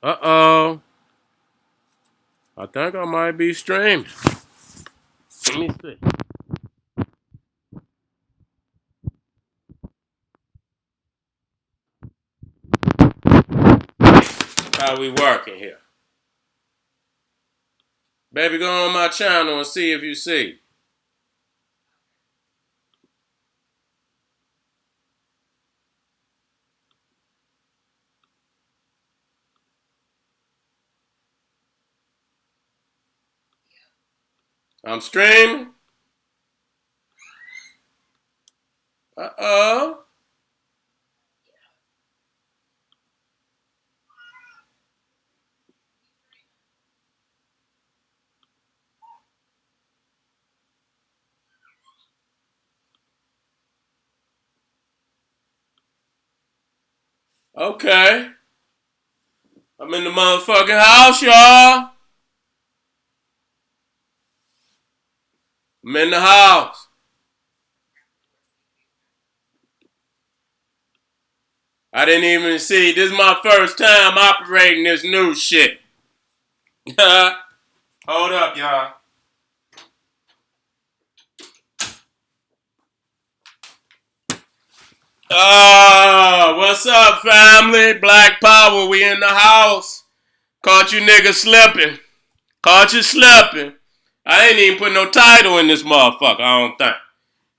Uh-oh. I think I might be streaming. Let me see. How we working here? Baby, go on my channel and see if you see. I'm streaming. Uh-oh. Okay. I'm in the motherfucking house, y'all. I'm in the house. I didn't even see. This is my first time operating this new shit. Hold up, y'all. What's up, family? Black Power, we in the house. Caught you niggas slipping. Caught you slipping. I ain't even put no title in this motherfucker, I don't think.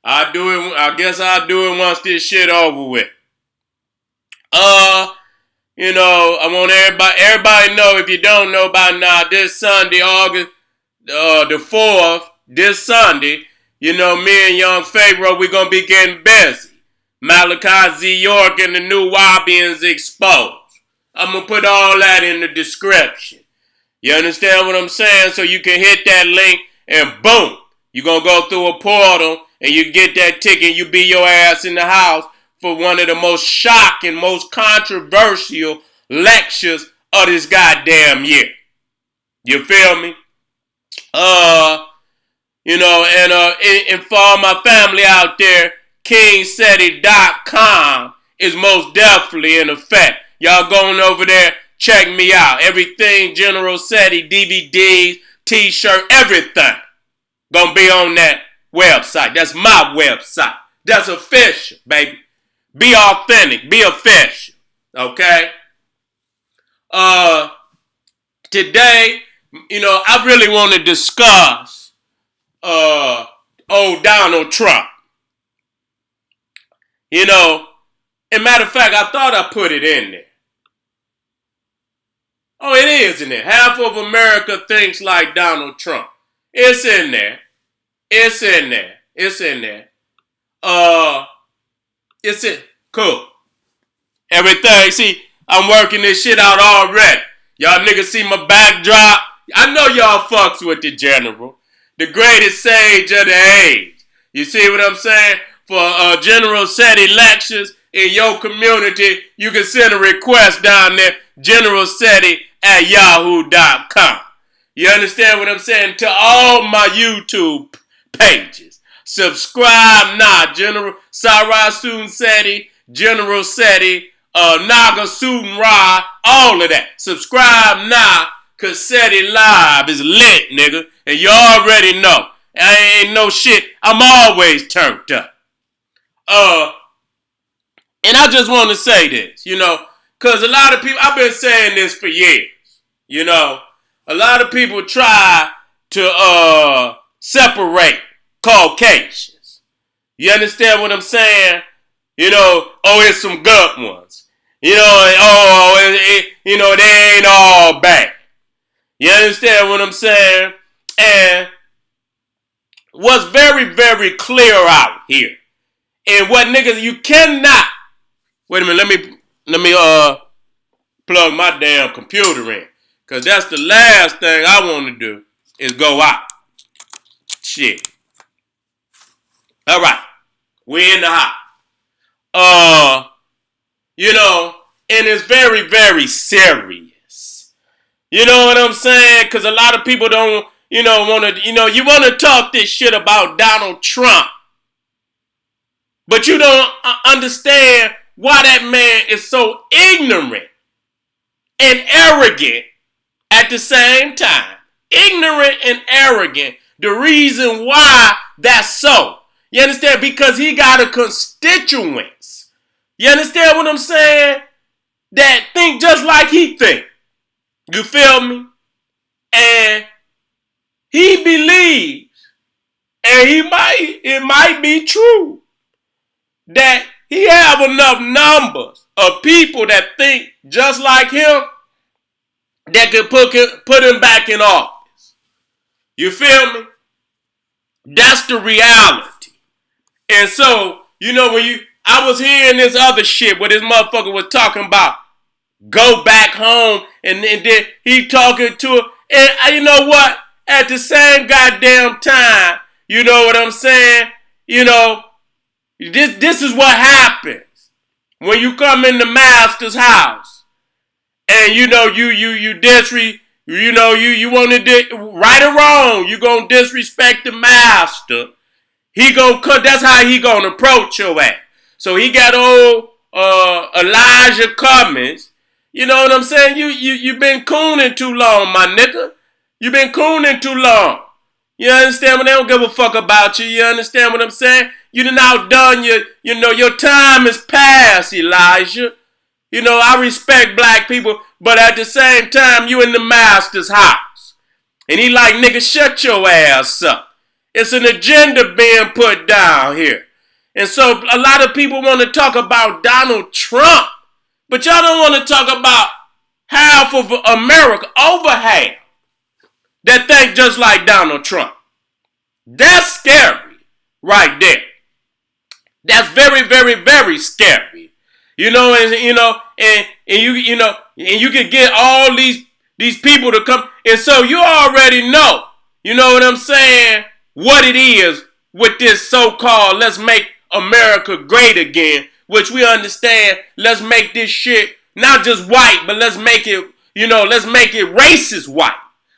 I guess I'll do it once this shit over with. I want everybody know, if you don't know by now, this Sunday, August the 4th, this Sunday, me and Young Pharaoh, we gonna be getting busy. Malachi Z. York and the new Wabians exposed. I'm gonna put all that in the description. You understand what I'm saying? So you can hit that link and boom, you're gonna go through a portal and you get that ticket. You be your ass in the house for one of the most shocking, most controversial lectures of this goddamn year. You feel me? And for all my family out there, KingSeti.com is most definitely in effect. Y'all going over there, check me out. Everything General Seti, DVDs, t-shirt, everything gonna be on that website. That's my website. That's official, baby. Be authentic, be official. Okay? Today, I really want to discuss old Donald Trump. And matter of fact, I thought I put it in there. Oh, it is in there. Half of America thinks like Donald Trump. It's in there. It's in there. It's in there. It's in. Cool. Everything. See, I'm working this shit out already. Y'all niggas see my backdrop. I know y'all fucks with the general. The greatest sage of the age. You see what I'm saying? For General Seti lectures in your community, you can send a request down there, generalseti@yahoo.com. You understand what I'm saying? To all my YouTube pages. Subscribe now, General Sarai Suten Seti, General Seti, Naga Suten Ra, all of that. Subscribe now, cause Seti Live is lit, nigga. And you already know. I ain't no shit. I'm always turned up. And I just want to say this, cause a lot of people, I've been saying this for years, a lot of people try to separate Caucasians. You understand what I'm saying? It's some good ones. They ain't all bad. You understand what I'm saying? And what's very, very clear out here, and what niggas you cannot. Wait a minute, let me plug my damn computer in, cause that's the last thing I want to do is go out. Shit. All right, we in the hot. And it's very, very serious. You know what I'm saying? Cause a lot of people don't, want to, you want to talk this shit about Donald Trump. But you don't understand why that man is so ignorant and arrogant at the same time. Ignorant and arrogant. The reason why that's so. You understand? Because he got a constituents. You understand what I'm saying? That think just like he think. You feel me? And he believes, and it might be true, that he have enough numbers of people that think just like him that could put him back in office. You feel me? That's the reality. And so, I was hearing this other shit where this motherfucker was talking about go back home, and then he talking to her. And you know what? At the same goddamn time, you know what I'm saying? This is what happens when you come in the master's house, and you want to right or wrong, you gonna disrespect the master. That's how he gonna approach your ass. So he got old Elijah Cummings. You know what I'm saying? You been cooning too long, my nigga. You been cooning too long. You understand what? They don't give a fuck about you. You understand what I'm saying? You done outdone your time is past, Elijah. I respect black people, but at the same time, you in the master's house. And he like, nigga, shut your ass up. It's an agenda being put down here. And so a lot of people want to talk about Donald Trump, but y'all don't want to talk about half of America, over half, that think just like Donald Trump. That's scary right there. That's very, very, very scary. And you can get all these people to come. And so you already know, you know what I'm saying, what it is with this so-called let's make America great again, which we understand, let's make this shit not just white, but let's make it racist white.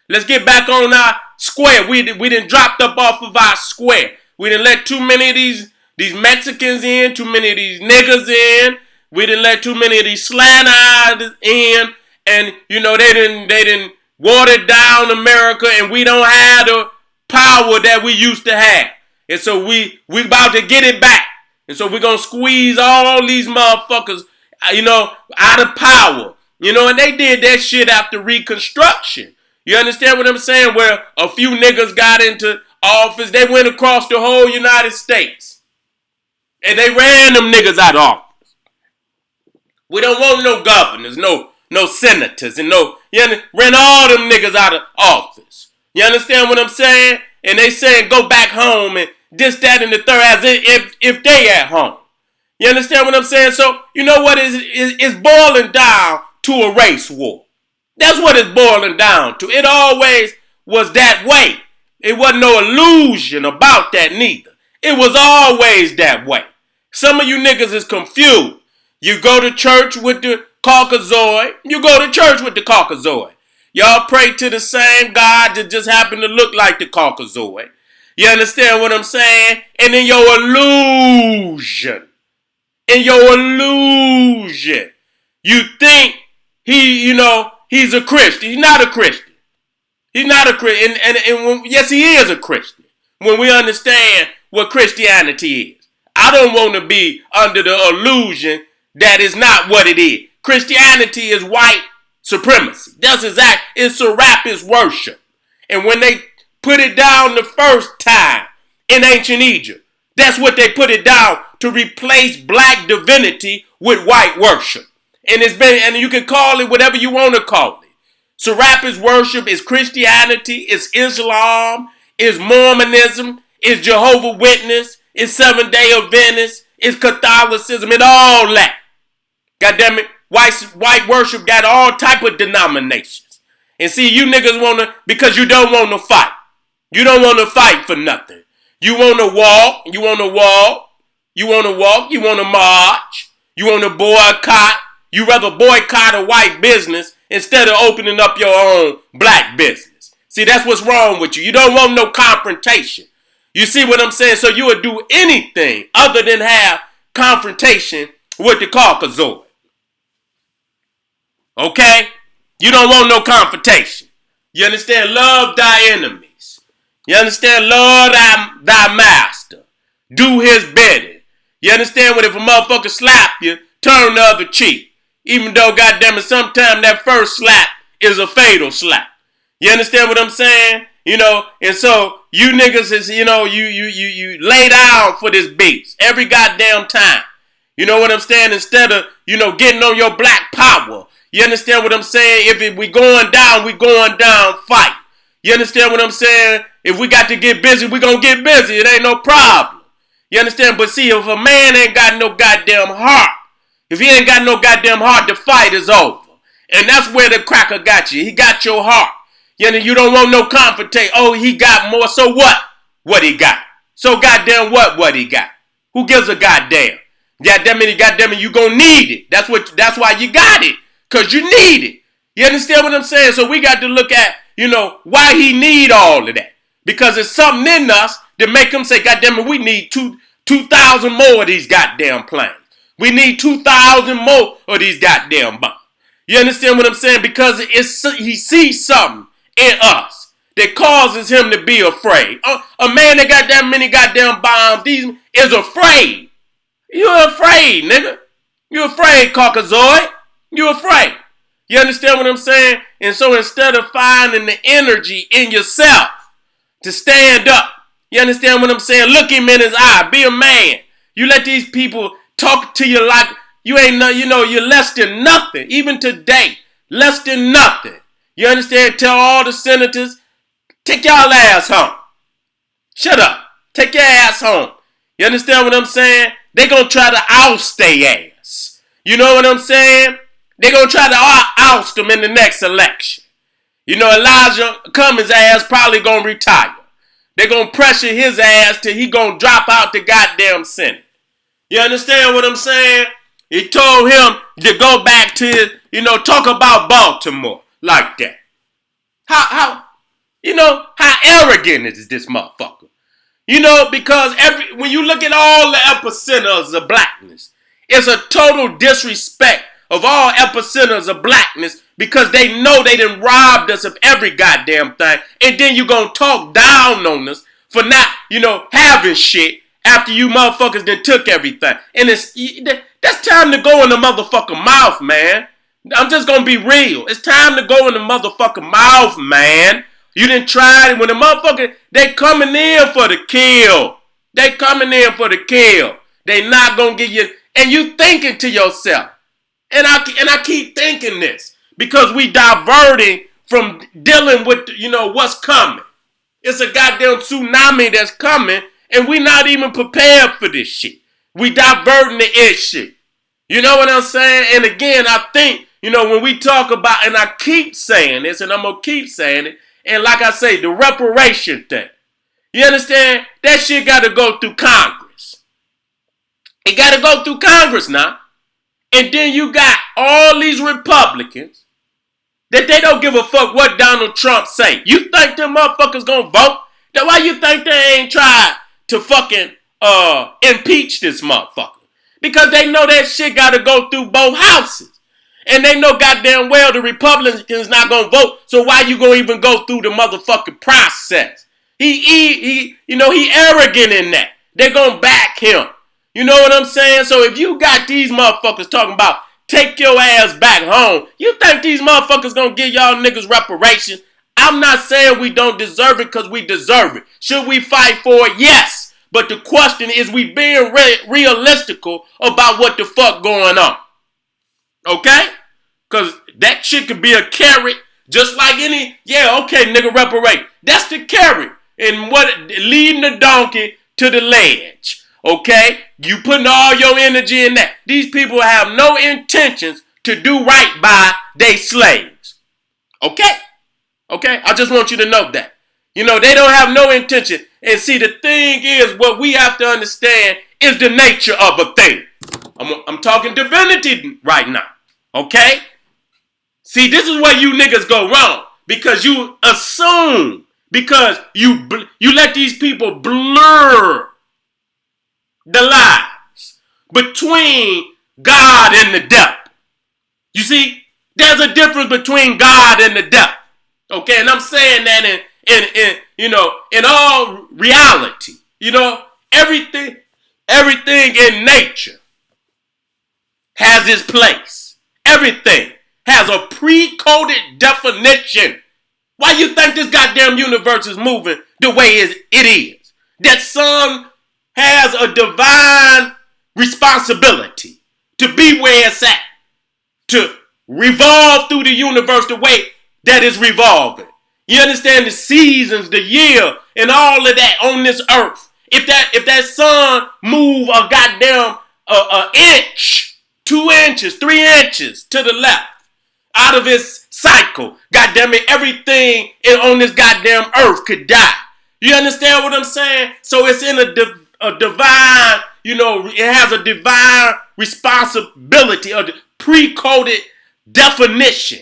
Let's get back on our square. We done dropped up off of our square. We done let too many of these Mexicans in, too many of these niggas in. We done let too many of these slant eyes in. And, they done watered down America, and we don't have the power that we used to have. And so we about to get it back. And so we're going to squeeze all these motherfuckers, out of power. And they did that shit after Reconstruction. You understand what I'm saying? Where a few niggas got into office. They went across the whole United States. And they ran them niggas out of office. We don't want no governors, no senators, and ran all them niggas out of office. You understand what I'm saying? And they saying go back home and this, that, and the third, as if they at home. You understand what I'm saying? So, you know what? It's boiling down to a race war. That's what it's boiling down to. It always was that way. It wasn't no illusion about that neither. It was always that way. Some of you niggas is confused. You go to church with the Caucasoid. You go to church with the Caucasoid. Y'all pray to the same God that just happened to look like the Caucasoid. You understand what I'm saying? And in your illusion, you think he's a Christian. He's not a Christian. He's not a Christian. And yes, he is a Christian. When we understand what Christianity is. I don't want to be under the illusion that is not what it is. Christianity is white supremacy. That's exact. It's Serapis worship. And when they put it down the first time in ancient Egypt, that's what they put it down, to replace black divinity with white worship. And you can call it whatever you want to call it. Serapis worship is Christianity, it's Islam, it's Mormonism, it's Jehovah's Witness, it's Seventh Day Adventist, it's Catholicism, and all that. God damn it, white worship got all type of denominations. And see, you niggas because you don't want to fight. You don't want to fight for nothing. You want to walk, you want to march, you want to boycott. You rather boycott a white business instead of opening up your own black business. See, that's what's wrong with you. You don't want no confrontation. You see what I'm saying? So you would do anything other than have confrontation with the Caucasoid. Okay? You don't want no confrontation. You understand? Love thy enemies. You understand? Love thy master. Do his bidding. You understand? What if a motherfucker slap you, turn the other cheek. Even though, goddamn it, sometimes that first slap is a fatal slap. You understand what I'm saying? You know, and so you niggas is, you know, you lay down for this beast every goddamn time. You know what I'm saying? Instead of, you know, getting on your black power. You understand what I'm saying? If we going down, fight. You understand what I'm saying? If we got to get busy, we gonna get busy. It ain't no problem. You understand? But see, if a man ain't got no goddamn heart, if he ain't got no goddamn heart, the fight is over. And that's where the cracker got you. He got your heart. You don't want no confrontation. Oh, he got more. So what? What he got? So goddamn what he got? Who gives a goddamn? Goddamn it, you gonna need it. That's why you got it. Cause you need it. You understand what I'm saying? So we got to look at, you know, why he need all of that. Because it's something in us that make him say, goddamn it, we need 2,000 more of these goddamn planes. We need 2,000 more of these goddamn bombs. You understand what I'm saying? Because he sees something in us that causes him to be afraid. A man that got that many goddamn bombs is afraid. You're afraid, nigga. You're afraid, Caucasoid. You're afraid. You understand what I'm saying? And so instead of finding the energy in yourself to stand up, you understand what I'm saying? Look him in his eye. Be a man. You let these people talk to you like you ain't no, you know, you're less than nothing. Even today, less than nothing. You understand? Tell all the senators, take y'all ass home. Shut up. Take your ass home. You understand what I'm saying? They gonna try to oust their ass. You know what I'm saying? They gonna try to oust them in the next election. You know, Elijah Cummings' ass probably gonna retire. They gonna pressure his ass till he gonna drop out the goddamn Senate. You understand what I'm saying? He told him to go back to his, you know, talk about Baltimore like that. How arrogant is this motherfucker? You know, because when you look at all the epicenters of blackness, it's a total disrespect of all epicenters of blackness because they know they done robbed us of every goddamn thing. And then you gonna talk down on us for not, you know, having shit after you motherfuckers done took everything. And that's time to go in the motherfucking mouth, man. I'm just gonna be real. It's time to go in the motherfucking mouth, man. You done tried it. When the motherfucker, they coming in for the kill. They coming in for the kill. They not gonna give you, and you thinking to yourself, and I keep thinking this because we diverting from dealing with, you know, what's coming. It's a goddamn tsunami that's coming, and we not even prepared for this shit. We diverting the issue. You know what I'm saying? And again, I think, you know, when we talk about, and I keep saying this, and I'm gonna keep saying it, and like I say, the reparation thing. You understand? That shit got to go through Congress. It got to go through Congress now. And then you got all these Republicans that they don't give a fuck what Donald Trump say. You think them motherfuckers gonna vote? Then why you think they ain't tried to fucking impeach this motherfucker? Because they know that shit got to go through both houses. And they know goddamn well the Republicans not gonna vote. So why you gonna even go through the motherfucking process? He arrogant in that. They gonna back him. You know what I'm saying? So if you got these motherfuckers talking about take your ass back home, you think these motherfuckers gonna give y'all niggas reparations? I'm not saying we don't deserve it because we deserve it. Should we fight for it? Yes. But the question is, we being realistical about what the fuck going on. Okay? Because that shit could be a carrot, just like any, okay, nigga, reparate. That's the carrot. And what leading the donkey to the ledge. Okay? You putting all your energy in that. These people have no intentions to do right by their slaves. Okay? Okay? I just want you to know that. You know, they don't have no intention. And see, the thing is, what we have to understand is the nature of a thing. I'm talking divinity right now. Okay? See, this is where you niggas go wrong. Because you assume. Because you let these people blur the lines between God and the devil. You see? There's a difference between God and the devil. Okay, and I'm saying that in all reality. Everything in nature has its place. Everything has a pre-coded definition. Why you think this goddamn universe is moving the way it is? That sun has a divine responsibility to be where it's at, to revolve through the universe the way that is revolving. You understand the seasons, the year, and all of that on this earth. If that sun move a goddamn inch, 2 inches, 3 inches to the left out of its cycle, goddamn it, everything on this goddamn earth could die. You understand what I'm saying? So it's in a divine, it has a divine responsibility, a pre-coded definition.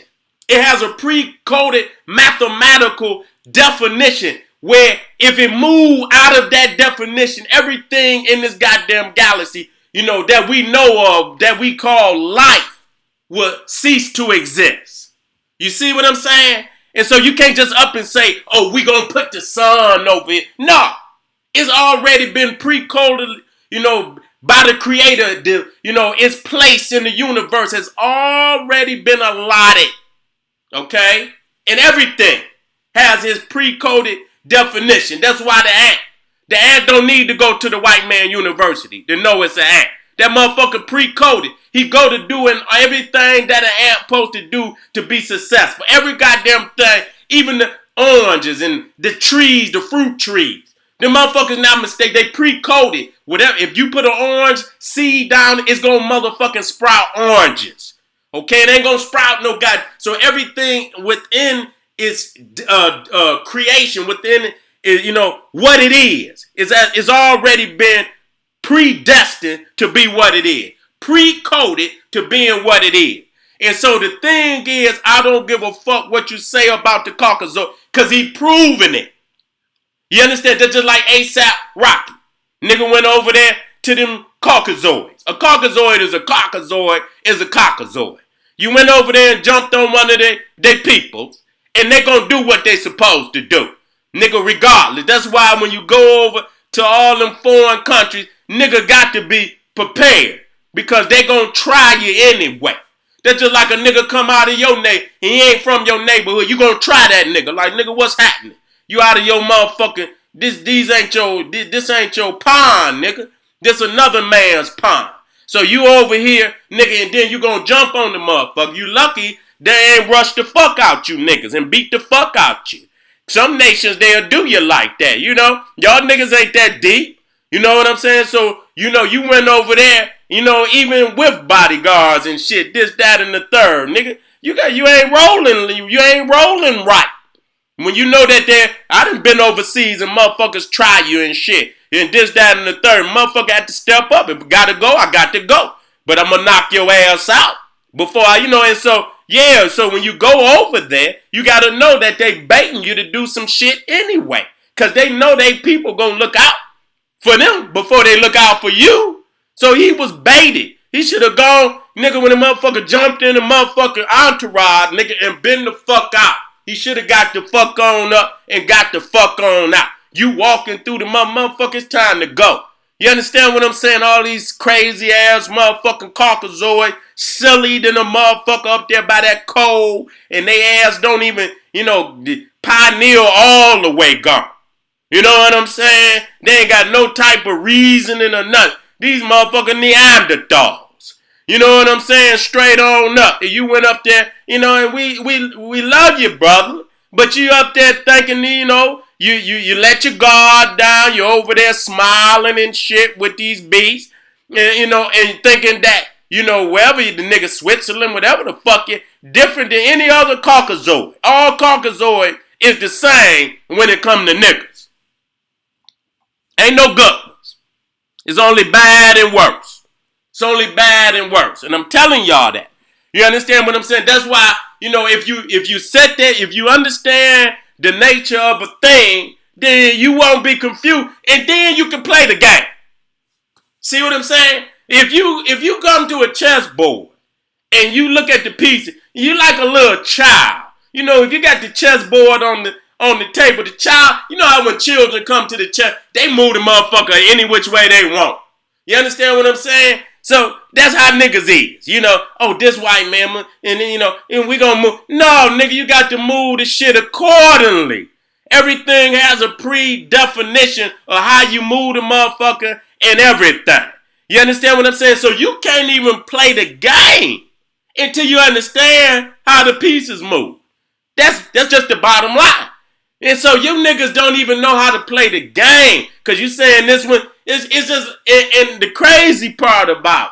It has a pre-coded mathematical definition where if it move out of that definition, everything in this goddamn galaxy, that we know of, that we call life, will cease to exist. You see what I'm saying? And so you can't just up and say, oh, we gonna put the sun over it. No, it's already been pre-coded, by the creator. Its place in the universe has already been allotted. Okay? And everything has its pre-coded definition. That's why the ant don't need to go to the white man university to know it's an ant. That motherfucker pre-coded. He go to doing everything that an ant supposed to do to be successful. Every goddamn thing, even the oranges and the trees, the fruit trees. The motherfuckers not mistake. They pre-coded. Whatever. If you put an orange seed down, it's gonna motherfucking sprout oranges. Okay, it ain't gonna sprout no god. So everything within its creation, within what it is, it's already been predestined to be what it is, pre-coded to being what it is. And so the thing is, I don't give a fuck what you say about the Caucasoid, because he proven it. You understand? That's just like ASAP Rocky. Nigga went over there to them Caucasoids. A Caucasoid is a Caucasoid is a Caucasoid. You went over there and jumped on one of their peoples, and they gonna do what they supposed to do. Nigga, regardless. That's why when you go over to all them foreign countries, nigga got to be prepared, because they gonna try you anyway. That's just like a nigga come out of your neighborhood, he ain't from your neighborhood, you gonna try that nigga. Like, nigga, what's happening? You out of your motherfucking, this ain't your pond, nigga. This another man's pond. So you over here, nigga, and then you gonna jump on the motherfucker. You lucky they ain't rush the fuck out you niggas and beat the fuck out you. Some nations, they'll do you like that, Y'all niggas ain't that deep. You know what I'm saying? So, you went over there, even with bodyguards and shit, this, that, and the third. Nigga, you ain't rolling right. When you know that I done been overseas and motherfuckers try you and shit. And this, that, and the third. Motherfucker had to step up. If I gotta go, I got to go. But I'm gonna knock your ass out before and so, yeah. So when you go over there, you gotta know that they baiting you to do some shit anyway. Cause they know they people gonna look out for them before they look out for you. So he was baited. He should have gone, nigga, when the motherfucker jumped in the motherfucker entourage, nigga, and been the fuck out. He should have got the fuck on up and got the fuck on out. You walking through the motherfucker, it's time to go. You understand what I'm saying? All these crazy ass motherfucking Caucasoid, silly than a motherfucker up there by that coal, and they ass don't even, pioneer all the way gone. You know what I'm saying? They ain't got no type of reasoning or nothing. These motherfucking Neanderthals. You know what I'm saying? Straight on up. And you went up there, and we love you, brother. But you up there thinking, you let your guard down. You're over there smiling and shit with these beasts. And, and thinking that, wherever the nigga Switzerland, whatever the fuck you, different than any other Caucasoid. All Caucasoid is the same when it come to niggas. Ain't no good ones. It's only bad and worse. It's only bad and worse. And I'm telling y'all that. You understand what I'm saying? That's why, if you sit there, if you understand the nature of a thing, then you won't be confused. And then you can play the game. See what I'm saying? If you come to a chessboard and you look at the pieces, you like a little child. You know, if you got the chessboard on the table, the child, you know how when children come to the chess, they move the motherfucker any which way they want. You understand what I'm saying? So that's how niggas is. You know, oh, this white man, and then, you know, and we gonna move. No, nigga, you got to move the shit accordingly. Everything has a pre-definition of how you move the motherfucker and everything. You understand what I'm saying? So you can't even play the game until you understand how the pieces move. That's just the bottom line. And so you niggas don't even know how to play the game. Because you saying this one, it's just, and the crazy part about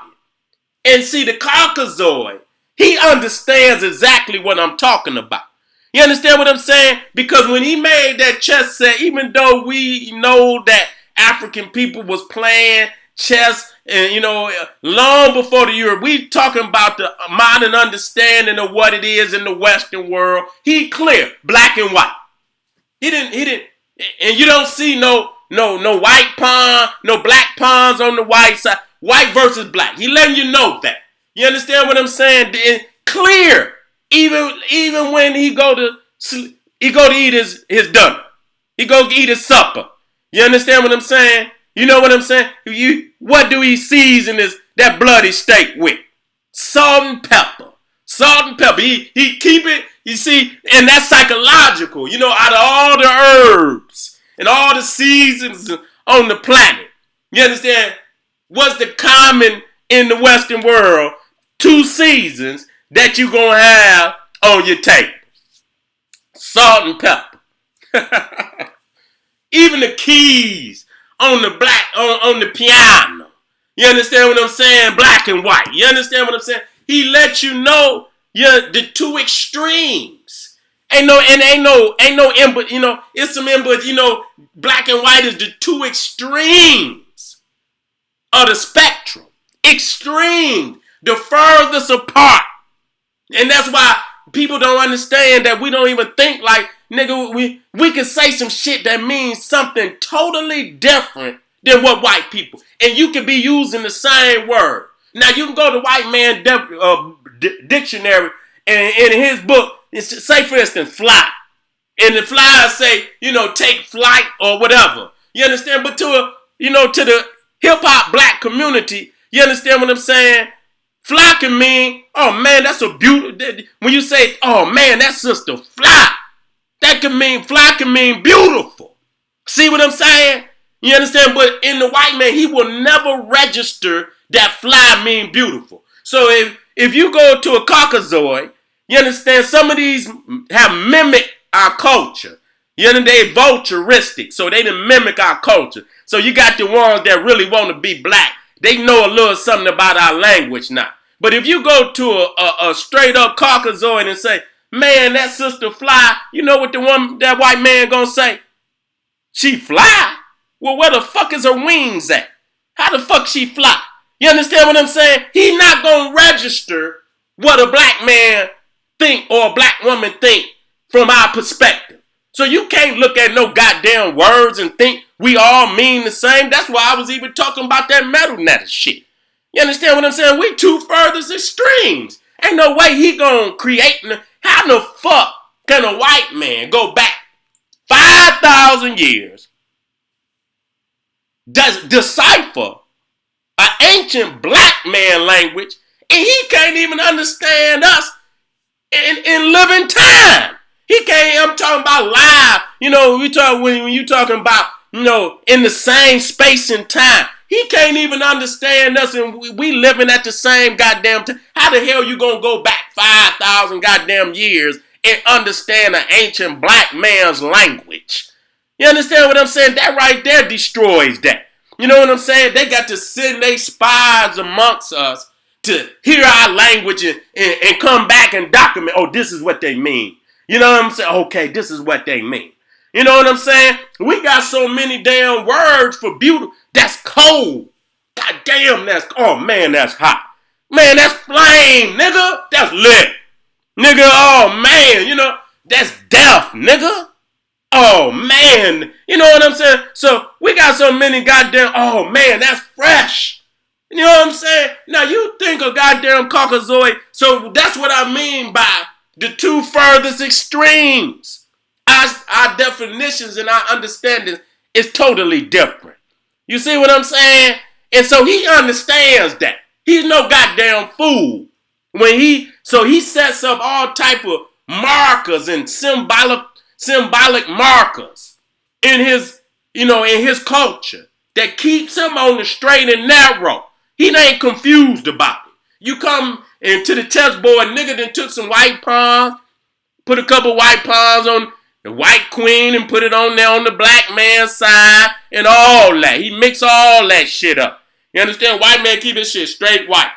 it. And see, the Caucasoid, he understands exactly what I'm talking about. You understand what I'm saying? Because when he made that chess set, even though we know that African people was playing chess, and you know, long before the Europe, we talking about the modern understanding of what it is in the Western world. He clear, black and white. He didn't, and you don't see no white pawn, no black pawns on the white side. White versus black. He letting you know that. You understand what I'm saying? Clear. Even when he go to sleep, he go to eat his dinner. He go eat his supper. You understand what I'm saying? You know what I'm saying? What do he season that bloody steak with? Salt and pepper. Salt and pepper. He keep it, you see, and that's psychological. You know, out of all the herbs and all the seasons on the planet, you understand? What's the common in the Western world 2 seasons that you gonna have on your table? Salt and pepper. Even the keys on the piano. You understand what I'm saying? Black and white. You understand what I'm saying? He let you know the 2 extremes. Ain't no input, you know, it's some input, you know, black and white is the 2 extremes of the spectrum. Extreme, the furthest apart. And that's why people don't understand that we don't even think like, nigga, we can say some shit that means something totally different than what white people. And you can be using the same word. Now, you can go to white man dictionary, and in his book, it's, say, for instance, fly. And the fly say, you know, take flight or whatever. You understand? But to the hip-hop black community, you understand what I'm saying? Fly can mean, oh, man, that's a beautiful. When you say, oh, man, that sister fly, that can mean, fly can mean beautiful. See what I'm saying? You understand? But in the white man, he will never register that fly mean beautiful. So if you go to a Caucasoid, you understand, some of these have mimicked our culture. You know, they vulturistic, so they done mimic our culture. So you got the ones that really want to be black. They know a little something about our language now. But if you go to a straight up Caucasoid and say, man, that sister fly, you know what that white man gonna say? She fly? Well, where the fuck is her wings at? How the fuck she fly? You understand what I'm saying? He not gonna register what a black man think or a black woman think from our perspective. So you can't look at no goddamn words and think we all mean the same. That's why I was even talking about that metal net shit. You understand what I'm saying? We 2 furthest extremes. Ain't no way he gonna create. How the fuck can a white man go back 5,000 years, decipher an ancient black man language, and he can't even understand us in living time? He can't. I'm talking about live. You know, when you talking about, you know, in the same space and time. He can't even understand us, and we living at the same goddamn time. How the hell you gonna go back 5,000 goddamn years and understand an ancient black man's language? You understand what I'm saying? That right there destroys that. You know what I'm saying? They got to send their spies amongst us to hear our language and come back and document, oh, this is what they mean. You know what I'm saying? Okay, this is what they mean. You know what I'm saying? We got so many damn words for beauty. That's cold. God damn, oh man, that's hot. Man, that's flame, nigga. That's lit. Nigga, oh man, you know, that's death, nigga. Oh man, you know what I'm saying? So we got so many goddamn, oh man, that's fresh. You know what I'm saying? Now you think a goddamn Caucasoid, so that's what I mean by the two furthest extremes. Our definitions and our understanding is totally different. You see what I'm saying? And so he understands that. He's no goddamn fool. He sets up all type of markers and symbolic markers in his culture that keeps him on the straight and narrow. He ain't confused about it. You come into the test board, nigga done took some white pawns, put a couple white pawns on the white queen and put it on there on the black man's side and all that. He mix all that shit up. You understand? White man keep his shit straight white.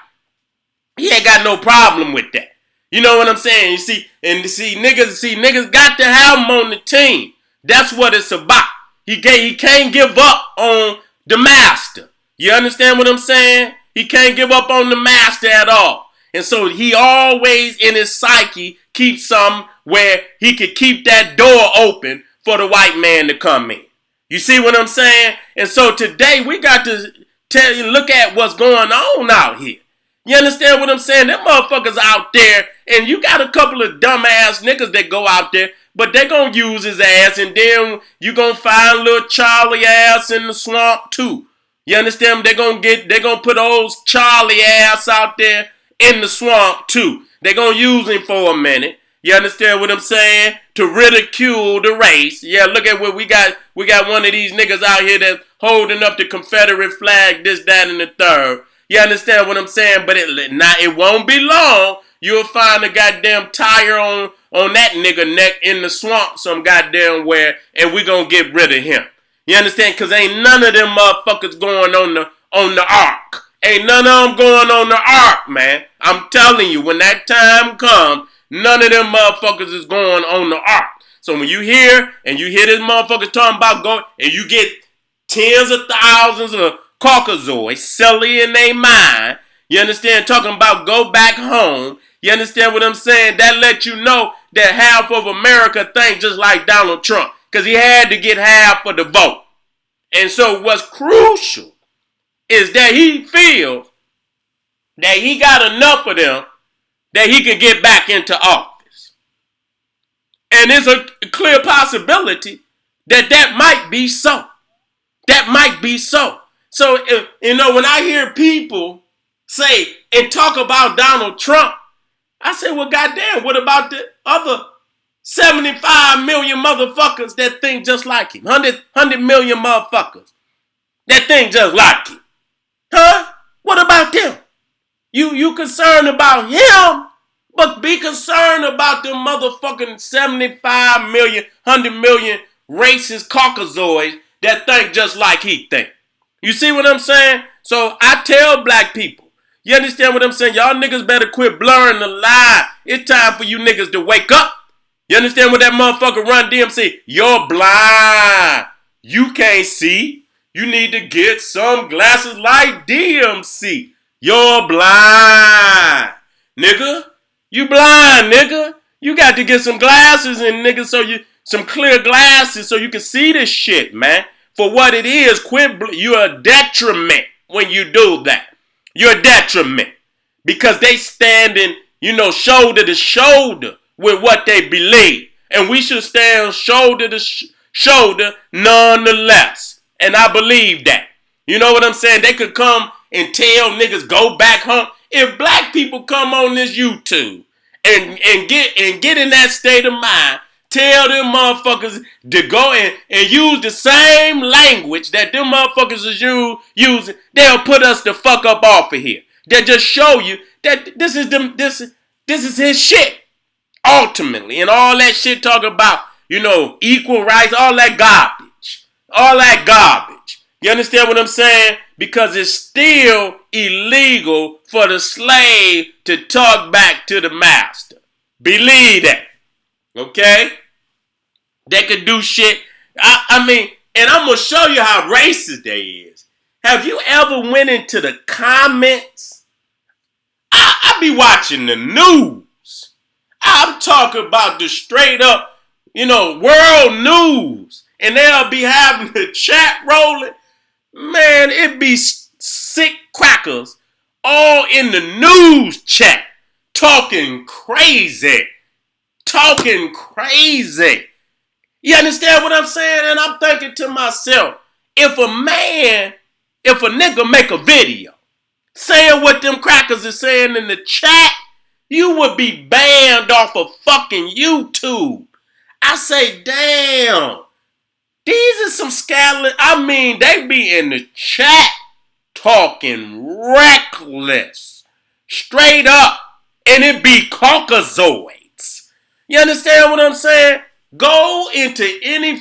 He ain't got no problem with that. You know what I'm saying? Niggas got to have him on the team. That's what it's about. He can't give up on the master. You understand what I'm saying? He can't give up on the master at all. And so he always in his psyche keeps something where he could keep that door open for the white man to come in. You see what I'm saying? And so today we got to look at what's going on out here. You understand what I'm saying? Them motherfuckers out there, and you got a couple of dumbass niggas that go out there, but they gonna use his ass, and then you gonna find little Charlie ass in the swamp too. You understand? They gonna put old Charlie ass out there in the swamp too. They gonna use him for a minute. You understand what I'm saying? To ridicule the race. Yeah, look at what we got. We got one of these niggas out here that's holding up the Confederate flag, this, that, and the third. You understand what I'm saying? But it won't be long. You'll find a goddamn tire on that nigga neck in the swamp some goddamn where, and we gonna get rid of him. You understand? Cause ain't none of them motherfuckers going on the ark. Ain't none of them going on the ark, man. I'm telling you, when that time comes, none of them motherfuckers is going on the ark. So when you hear this motherfuckers talking about going, and you get tens of thousands of Caucasoids silly in their mind, you understand, talking about go back home, you understand what I'm saying? That lets you know that half of America think just like Donald Trump, because he had to get half of the vote. And so what's crucial is that he feels that he got enough of them that he can get back into office. And there's a clear possibility that might be so. That might be so. So, when I hear people say and talk about Donald Trump, I say, well, goddamn, what about the other 75 million motherfuckers that think just like him? 100 million motherfuckers that think just like him. Huh? What about them? You concerned about him, but be concerned about them motherfucking 75 million, 100 million racist Caucasoids that think just like he think. You see what I'm saying? So I tell black people, you understand what I'm saying? Y'all niggas better quit blurring the line. It's time for you niggas to wake up. You understand what that motherfucker Run DMC? You're blind. You can't see. You need to get some glasses like DMC. You're blind. Nigga. You blind, nigga. You got to get some glasses and nigga some clear glasses so you can see this shit, man. For what it is, you're a detriment when you do that. You're a detriment. Because they standing, shoulder to shoulder with what they believe. And we should stand shoulder to shoulder nonetheless. And I believe that. You know what I'm saying? They could come and tell niggas go back home. If black people come on this YouTube and get in that state of mind, tell them motherfuckers to go and use the same language that them motherfuckers is using, they'll put us the fuck up off of here. They'll just show you that this is his shit. Ultimately. And all that shit talk about, equal rights, all that garbage. All that garbage. You understand what I'm saying? Because it's still illegal for the slave to talk back to the master. Believe that. Okay? They could do shit. I mean, and I'm going to show you how racist they is. Have you ever went into the comments? I be watching the news. I'm talking about the straight up, world news. And they'll be having the chat rolling. Man, it be sick crackers all in the news chat talking crazy. Talking crazy. You understand what I'm saying? And I'm thinking to myself, if a nigga make a video saying what them crackers are saying in the chat, you would be banned off of fucking YouTube. I say, damn, these are some scandalous. I mean, they be in the chat talking reckless, straight up, and it be Caucasoids. You understand what I'm saying? Go into any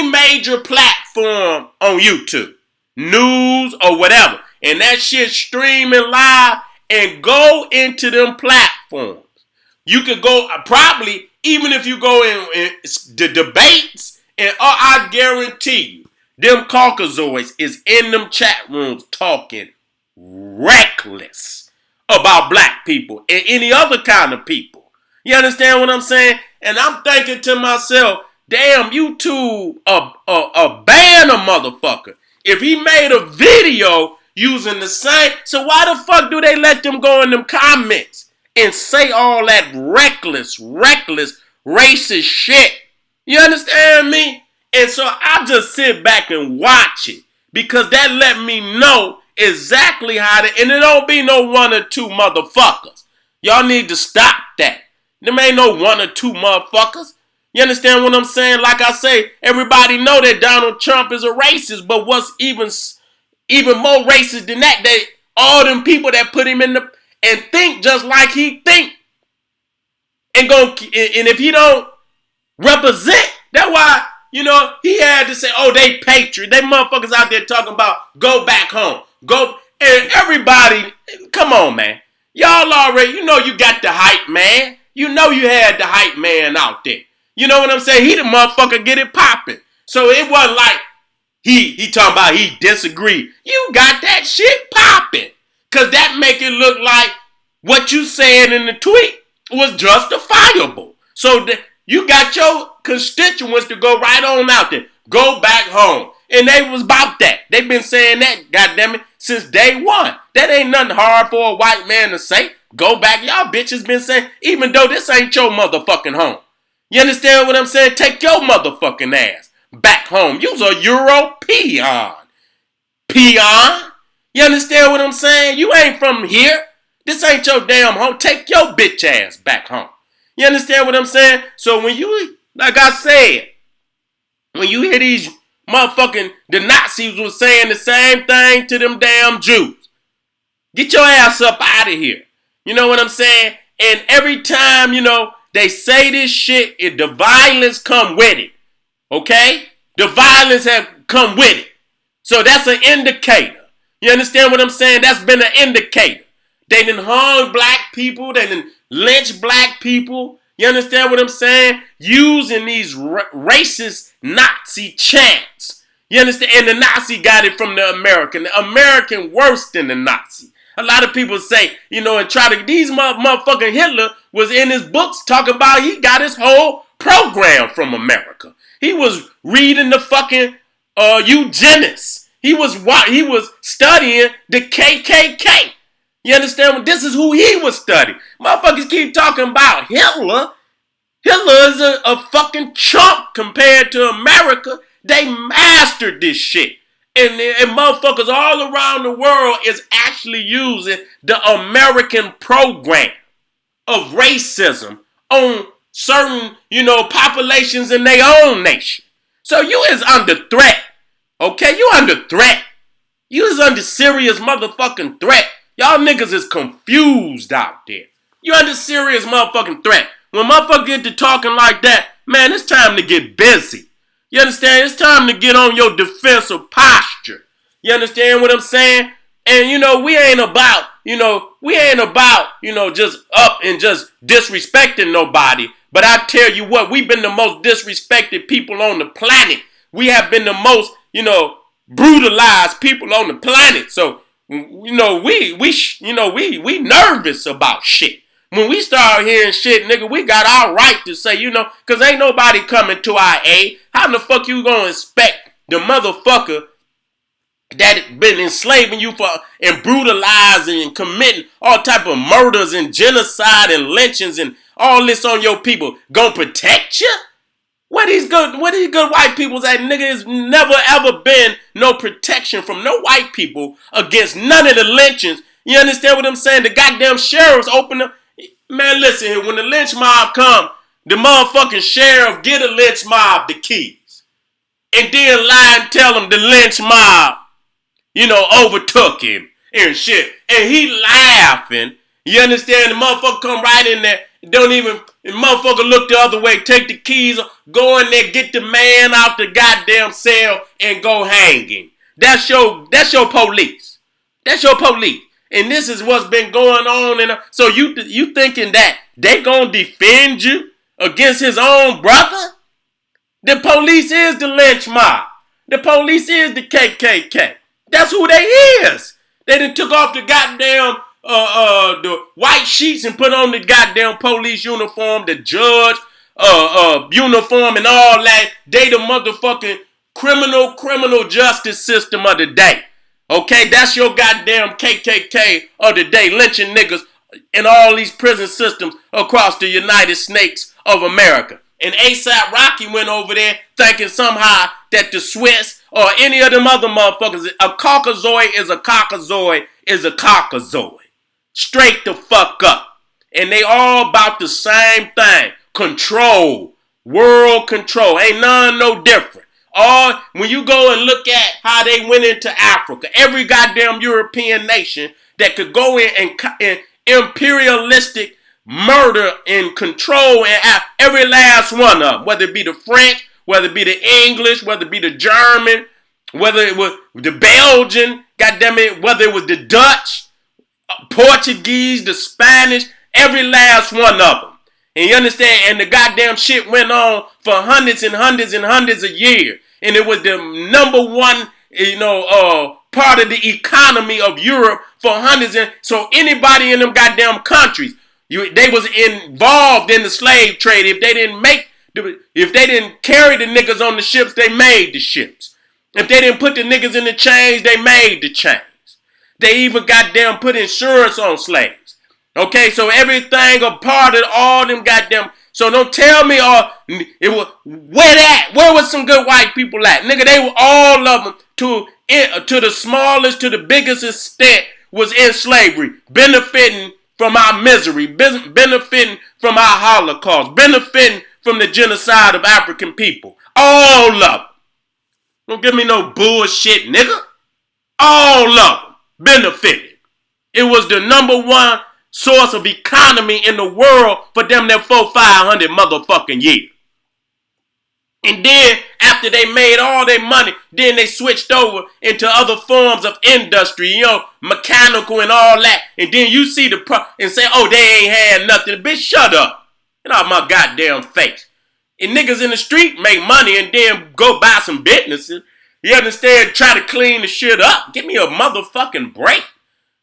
major platform on YouTube, news or whatever, and that shit streaming live, and go into them platforms. You could go, probably, even if you go in the debates, and I guarantee you, them Caucasoids is in them chat rooms talking reckless about black people and any other kind of people. You understand what I'm saying? And I'm thinking to myself, damn, YouTube ban a motherfucker. If he made a video using the same, so why the fuck do they let them go in them comments and say all that reckless, racist shit? You understand me? And so I just sit back and watch it, because that let me know exactly how to, and it don't be no one or two motherfuckers. Y'all need to stop that. There ain't no one or two motherfuckers. You understand what I'm saying? Like I say, everybody know that Donald Trump is a racist, but what's even more racist than that, they all them people that put him in the and think just like he think, and if he don't represent, that's why, you know, he had to say, oh, they patriot. They motherfuckers out there talking about go back home. Go, and everybody, come on, man. Y'all already, you know you got the hype man. You know you had the hype man out there. You know what I'm saying? He the motherfucker get it popping. So it wasn't like he talking about he disagreed. You got that shit popping. Cause that make it look like what you said in the tweet was justifiable. So you got your constituents to go right on out there. Go back home. And they was about that. They've been saying that, goddammit, since day one. That ain't nothing hard for a white man to say. Go back. Y'all bitches been saying, even though this ain't your motherfucking home. You understand what I'm saying? Take your motherfucking ass back home. You's a European. Peon. You understand what I'm saying? You ain't from here. This ain't your damn home. Take your bitch ass back home. You understand what I'm saying? So when you, like I said, when you hear these motherfucking, the Nazis was saying the same thing to them damn Jews. Get your ass up out of here. You know what I'm saying? And every time, you know, they say this shit, the violence come with it. Okay? The violence have come with it. So that's an indicator. You understand what I'm saying? That's been an indicator. They done hung black people. They done lynched black people. You understand what I'm saying? Using these racist Nazi chants. You understand? And the Nazi got it from the American. The American worse than the Nazi. A lot of people say, you know, and try to, these motherfucking Hitler was in his books talking about he got his whole program from America. He was reading the fucking eugenics. He was studying the KKK. You understand? This is who he was studying. Motherfuckers keep talking about Hitler. Hitler is a fucking chump compared to America. They mastered this shit. And motherfuckers all around the world is actually using the American program of racism on certain, you know, populations in their own nation. So you is under threat. Okay? You under threat. You is under serious motherfucking threat. Y'all niggas is confused out there. You under serious motherfucking threat. When motherfuckers get to talking like that, man, it's time to get busy. You understand? It's time to get on your defensive posture. You understand what I'm saying? And, you know, we ain't about, just up and just disrespecting nobody. But I tell you what, we've been the most disrespected people on the planet. We have been the most, brutalized people on the planet. So, we nervous about shit. When we start hearing shit, nigga, we got our right to say, because ain't nobody coming to our aid. How the fuck you gonna expect the motherfucker that been enslaving you for and brutalizing and committing all type of murders and genocide and lynchings and all this on your people gonna protect you? Where these good white people's at, nigga? Has never ever been no protection from no white people against none of the lynchings. You understand what I'm saying? The goddamn sheriffs open up. Man, listen here. When the lynch mob come, the motherfucking sheriff get a lynch mob the keys. And then lie and tell them the lynch mob, overtook him and shit. And he laughing. You understand? The motherfucker come right in there. The motherfucker look the other way, take the keys, go in there, get the man out the goddamn cell and go hanging. That's your police. That's your police. And this is what's been going on. And so you thinking that they gonna defend you against his own brother? The police is the lynch mob. The police is the KKK. That's who they is. They done took off the goddamn the white sheets and put on the goddamn police uniform, the judge uniform and all that. They the motherfucking criminal justice system of the day. Okay, that's your goddamn KKK of the day, lynching niggas in all these prison systems across the United States of America. And ASAP Rocky went over there thinking somehow that the Swiss or any of them other motherfuckers, a Caucasoid is a Caucasoid is a Caucasoid. Straight the fuck up. And they all about the same thing. Control. World control. Ain't none no different. When you go and look at how they went into Africa, every goddamn European nation that could go in and imperialistic murder and control and every last one of them, whether it be the French, whether it be the English, whether it be the German, whether it was the Belgian, goddamn it, whether it was the Dutch, Portuguese, the Spanish, every last one of them. And you understand? And the goddamn shit went on for hundreds and hundreds and hundreds of years. And it was the number one, part of the economy of Europe for hundreds. So anybody in them goddamn countries, they was involved in the slave trade. If they didn't carry the niggas on the ships, they made the ships. If they didn't put the niggas in the chains, they made the chains. They even goddamn put insurance on slaves. Okay, so everything a part of all them goddamn. So don't tell me it was where was some good white people at? Nigga, they were all of them to the smallest to the biggest extent was in slavery, benefiting from our misery, benefiting from our Holocaust, benefiting from the genocide of African people. All of them. Don't give me no bullshit, nigga. All of them benefited. It was the number one source of economy in the world for them that 400-500 motherfucking years. And then after they made all their money, then they switched over into other forms of industry, mechanical and all that. And then you see and say, oh, they ain't had nothing. Bitch, shut up. Get out my goddamn face. And niggas in the street make money and then go buy some businesses. You understand? Try to clean the shit up. Give me a motherfucking break.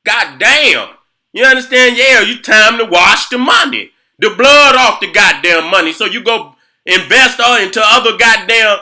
Goddamn. You understand? Yeah, you time to wash the money. The blood off the goddamn money. So you go invest into other goddamn,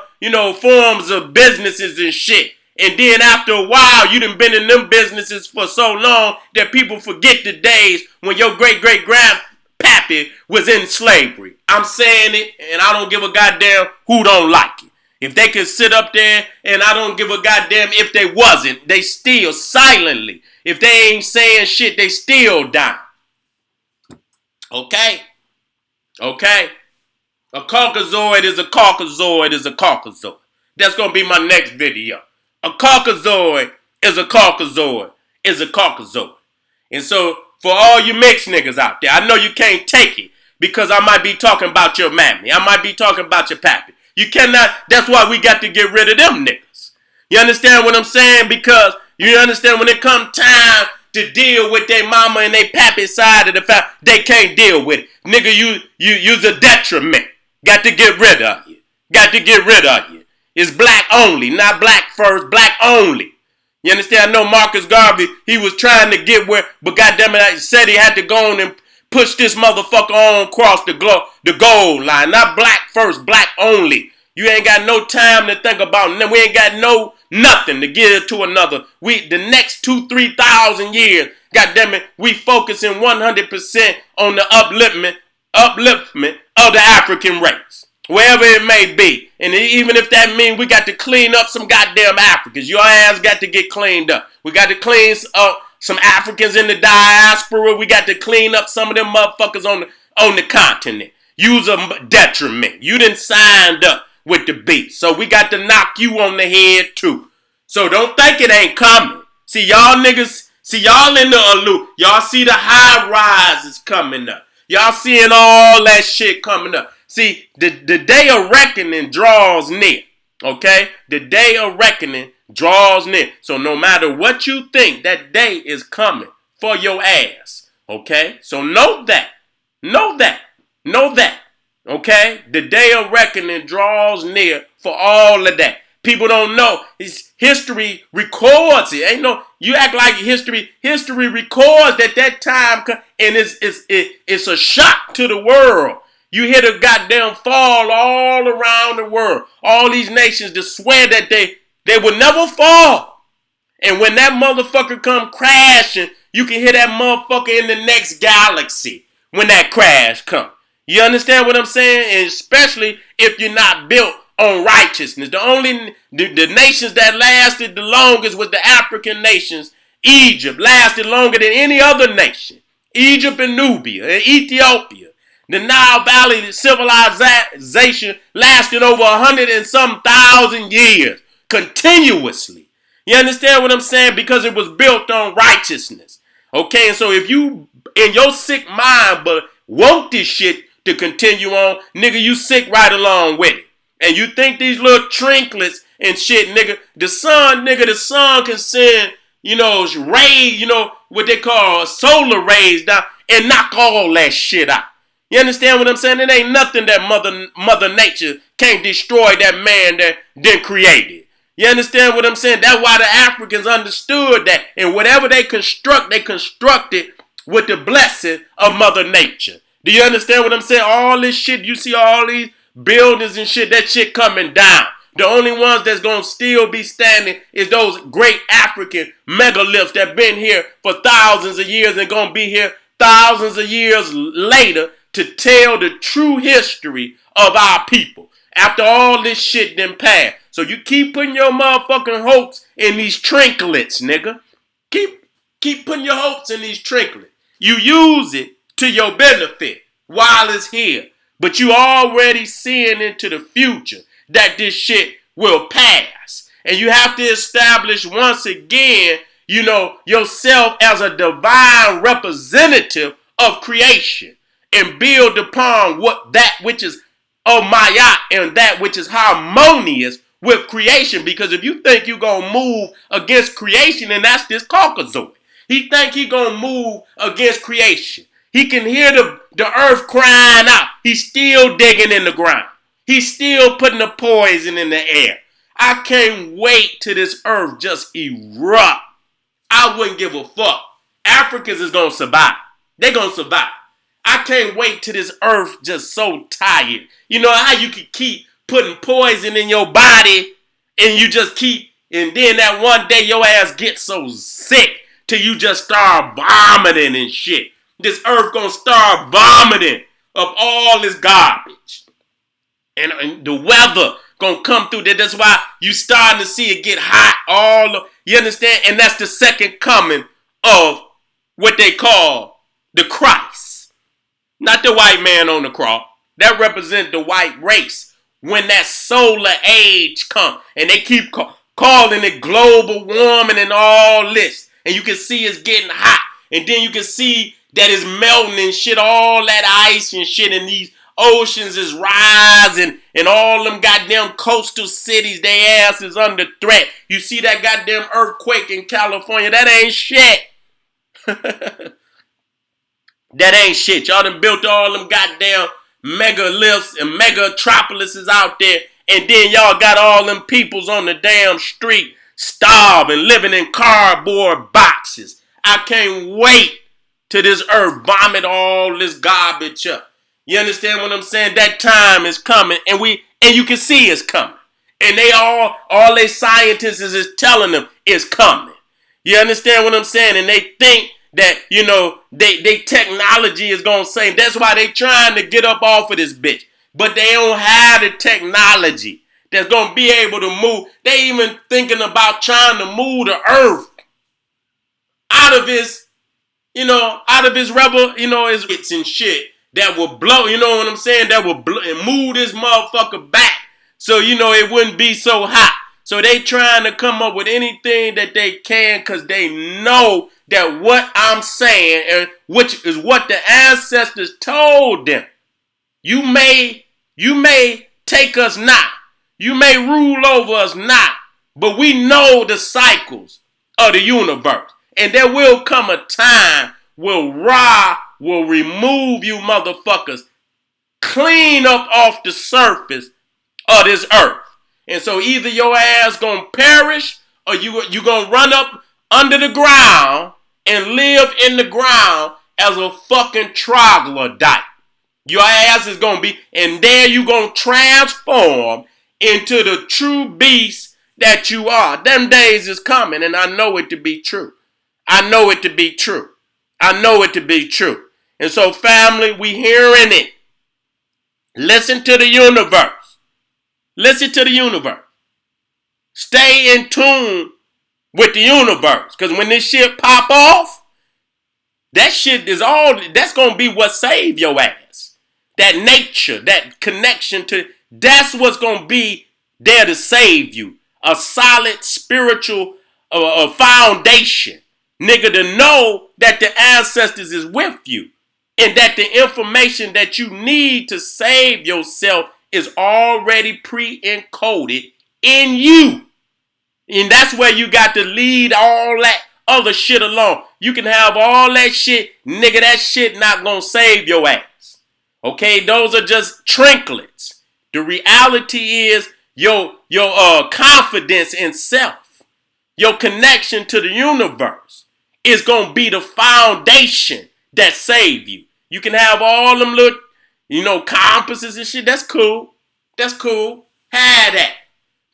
forms of businesses and shit. And then after a while, you done been in them businesses for so long that people forget the days when your great-great-grandpappy was in slavery. I'm saying it, and I don't give a goddamn who don't like it. If they could sit up there, and I don't give a goddamn if they wasn't, they still silently. If they ain't saying shit, they still die. Okay? Okay? A Caucasoid is a Caucasoid is a Caucasoid. That's going to be my next video. A Caucasoid is a Caucasoid is a Caucasoid. And so, for all you mixed niggas out there, I know you can't take it because I might be talking about your mammy. I might be talking about your pappy. You cannot, that's why we got to get rid of them niggas. You understand what I'm saying? Because you understand when it come time to deal with their mama and their pappy side of the family, they can't deal with it. Nigga, you's a detriment. Got to get rid of you. Got to get rid of you. It's black only, not black first, black only. You understand? I know Marcus Garvey, he was trying to get where, but goddamn it, I said he had to go on and push this motherfucker on across the goal line. Not black first, black only. You ain't got no time to think about it. We ain't got no nothing to give to another. The next 2,000-3,000 years, goddamn it, we focusing 100% on the upliftment of the African race, wherever it may be. And even if that means we got to clean up some goddamn Africans, your ass got to get cleaned up. We got to clean up some Africans in the diaspora. We got to clean up some of them motherfuckers on the continent. You's a detriment. You done signed up with the beast. So we got to knock you on the head too. So don't think it ain't coming. See y'all niggas, y'all in the aloof. Y'all see the high rises coming up. Y'all seeing all that shit coming up. See, the day of reckoning draws near. Okay? The day of reckoning draws near. So no matter what you think, that day is coming for your ass. Okay? So know that. Know that. Know that. Okay? The day of reckoning draws near for all of that. People don't know. History records it. Ain't no, you act like history records that time, and it's a shock to the world. You hear the goddamn fall all around the world. All these nations just swear that they will never fall. And when that motherfucker come crashing, you can hear that motherfucker in the next galaxy when that crash come. You understand what I'm saying? And especially if you're not built on righteousness. The nations that lasted the longest was the African nations. Egypt lasted longer than any other nation. Egypt and Nubia and Ethiopia. The Nile Valley civilization lasted over 100 and some thousand years continuously. You understand what I'm saying? Because it was built on righteousness. Okay, and so if you in your sick mind but want this shit to continue on, nigga, you sick right along with it. And you think these little trinklets and shit, nigga, the sun can send, rays, what they call solar rays down and knock all that shit out. You understand what I'm saying? It ain't nothing that Mother Nature can't destroy that man that then created. You understand what I'm saying? That's why the Africans understood that. And whatever they constructed with the blessing of Mother Nature. Do you understand what I'm saying? All this shit, you see all these buildings and shit, that shit coming down. The only ones that's going to still be standing is those great African megaliths that been here for thousands of years and going to be here thousands of years later to tell the true history of our people. After all this shit done passed. So you keep putting your motherfucking hopes in these trinklets, nigga. Keep putting your hopes in these trinklets. You use it to your benefit while it's here. But you already seeing into the future that this shit will pass. And you have to establish once again, yourself as a divine representative of creation. And build upon that which is Maya and that which is harmonious with creation. Because if you think you're going to move against creation, and that's this Caucasoid. He think he going to move against creation. He can hear the earth crying out. He's still digging in the ground. He's still putting the poison in the air. I can't wait till this earth just erupt. I wouldn't give a fuck. Africans is going to survive. They're going to survive. I can't wait till this earth just so tired. You know how you can keep putting poison in your body and you just keep, and then that one day your ass gets so sick till you just start vomiting and shit. This earth gonna start vomiting of all this garbage. And the weather gonna come through there. That's why you starting to see it get hot. You understand? And that's the second coming of what they call the Christ. Not the white man on the cross. That represents the white race. When that solar age comes. And they keep calling it global warming and all this. And you can see it's getting hot. And then you can see that it's melting and shit. All that ice and shit. And these oceans is rising. And all them goddamn coastal cities, their ass is under threat. You see that goddamn earthquake in California. That ain't shit. That ain't shit. Y'all done built all them goddamn megaliths and megatropolises out there. And then y'all got all them peoples on the damn street starving, living in cardboard boxes. I can't wait till this earth vomit all this garbage up. You understand what I'm saying? That time is coming and you can see it's coming. And they all they scientists is telling them it's coming. You understand what I'm saying? And they think that, they technology is going to save. That's why they trying to get up off of this bitch. But they don't have the technology that's going to be able to move. They even thinking about trying to move the earth out of his rebel, his hits and shit that will blow, you know what I'm saying? That will blow and move this motherfucker back so, it wouldn't be so hot. So they trying to come up with anything that they can because they know that what I'm saying, and which is what the ancestors told them. You may take us not. You may rule over us not. But we know the cycles of the universe. And there will come a time where Ra will remove you motherfuckers clean up off the surface of this earth. And so either your ass gonna perish or you gonna run up under the ground and live in the ground as a fucking troglodyte. Your ass is gonna be, and there you gonna transform into the true beast that you are. Them days is coming, and I know it to be true. I know it to be true. I know it to be true. And so, family, we hearing it. Listen to the universe. Listen to the universe. Stay in tune with the universe. Because when this shit pop off, that shit is that's going to be what save your ass. That nature, that connection to, that's what's going to be there to save you. A solid spiritual foundation. Nigga, to know that the ancestors is with you. And that the information that you need to save yourself is already pre-encoded in you. And that's where you got to lead all that other shit alone. You can have all that shit, nigga, that shit not gonna save your ass. Okay, those are just trinkets. The reality is your confidence in self, your connection to the universe is gonna be the foundation that save you. You can have all them little, compasses and shit. That's cool. That's cool. Have that.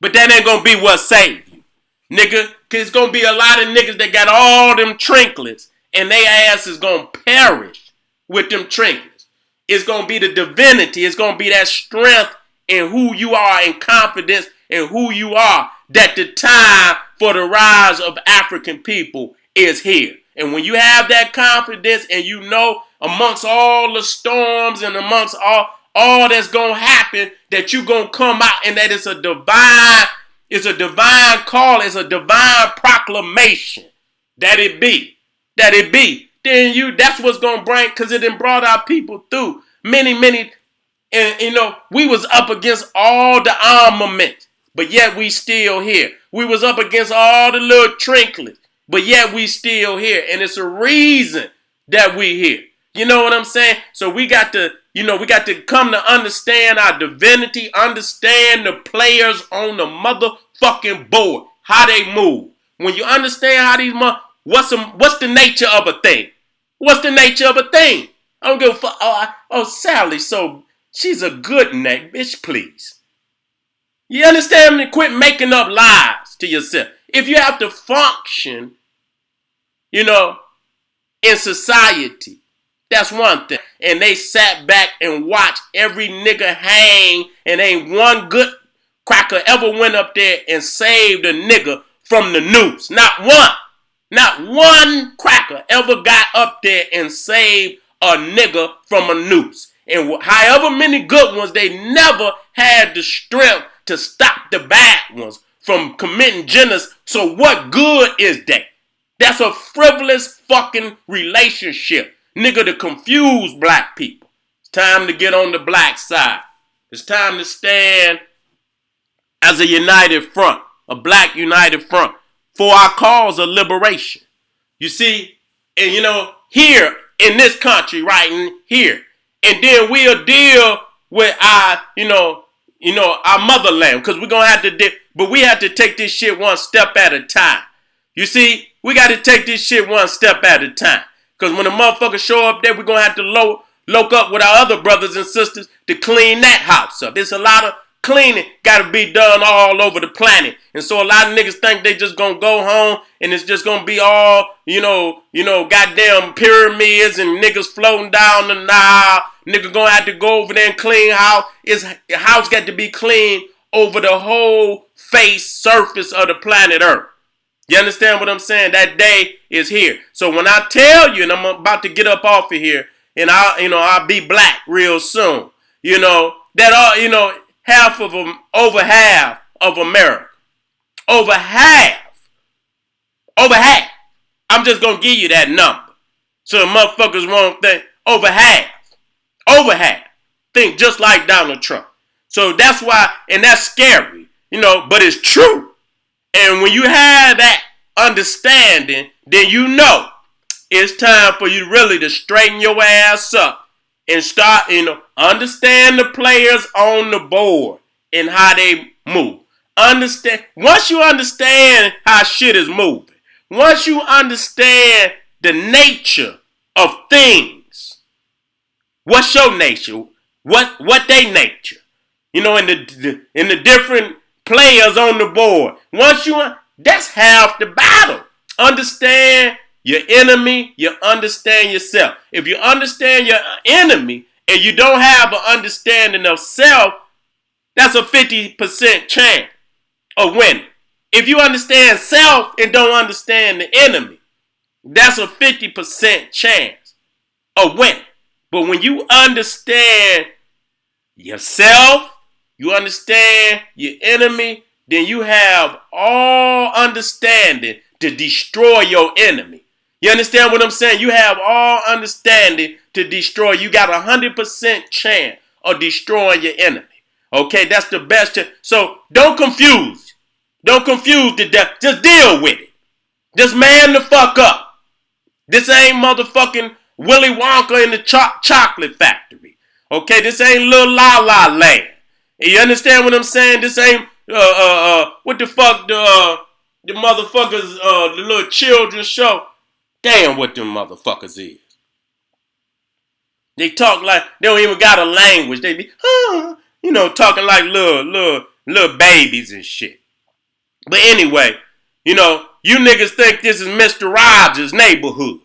But that ain't gonna be what save you. Nigga, cause it's gonna be a lot of niggas that got all them trinkets and they ass is gonna perish with them trinkets. It's gonna be the divinity. It's gonna be that strength in who you are and confidence in who you are that the time for the rise of African people is here. And when you have that confidence and you know amongst all the storms and amongst all that's going to happen that you going to come out and that it's a divine call, it's a divine proclamation that it be. Then that's what's going to bring, because it done brought our people through many, and we was up against all the armament, but yet we still here. We was up against all the little trinkets, but yet we still here. And it's a reason that we here. You know what I'm saying? So we got to, come to understand our divinity, understand the players on the motherfucking board, how they move. When you understand how these what's the nature of a thing? What's the nature of a thing? I don't give a fuck. Oh, Sally, so she's a good name, bitch, please. You understand me? Quit making up lies to yourself. If you have to function, in society, that's one thing. And they sat back and watched every nigga hang, and ain't one good cracker ever went up there and saved a nigga from the noose. Not one. Not one cracker ever got up there and saved a nigga from a noose. And however many good ones, they never had the strength to stop the bad ones from committing genocide. So what good is that? That's a frivolous fucking relationship. Nigga, to confuse black people. It's time to get on the black side. It's time to stand as a united front. A black united front. For our cause of liberation. You see, and here in this country, right in here. And then we'll deal with our, our motherland. Because we're going to have to, but we have to take this shit one step at a time. You see, we got to take this shit one step at a time. Because when the motherfuckers show up there, we're going to have to loke up with our other brothers and sisters to clean that house up. There's a lot of Cleaning got to be done all over the planet. And so a lot of niggas think they just going to go home and it's just going to be all, goddamn pyramids and niggas floating down the Nile. Nigga going to have to go over there and clean house. The house got to be clean over the whole face surface of the planet Earth. You understand what I'm saying? That day is here. So when I tell you, and I'm about to get up off of here, and I'll be black real soon, half of them, over half of America, over half, I'm just going to give you that number. So the motherfuckers won't think, over half, think just like Donald Trump. So that's why, and that's scary, but it's true. And when you have that understanding, then it's time for you really to straighten your ass up and start, understand the players on the board and how they move. Once you understand how shit is moving, once you understand the nature of things, what's your nature? What they nature? In the different players on the board. That's half the battle. Understand your enemy, you understand yourself. If you understand your enemy and you don't have an understanding of self, that's a 50% chance of winning. If you understand self and don't understand the enemy, that's a 50% chance of winning. But when you understand yourself, you understand your enemy, then you have all understanding to destroy your enemy. You understand what I'm saying? You have all understanding to destroy. You got 100% chance of destroying your enemy. Okay, that's the best chance. So don't confuse. Don't confuse the death. Just deal with it. Just man the fuck up. This ain't motherfucking Willy Wonka in the chocolate factory. Okay, this ain't Little La La Land. You understand what I'm saying? This ain't what the fuck the motherfuckers the little children's show. Damn, what them motherfuckers is. They talk like they don't even got a language. They be talking like little babies and shit. But anyway, you niggas think this is Mr. Rogers' neighborhood.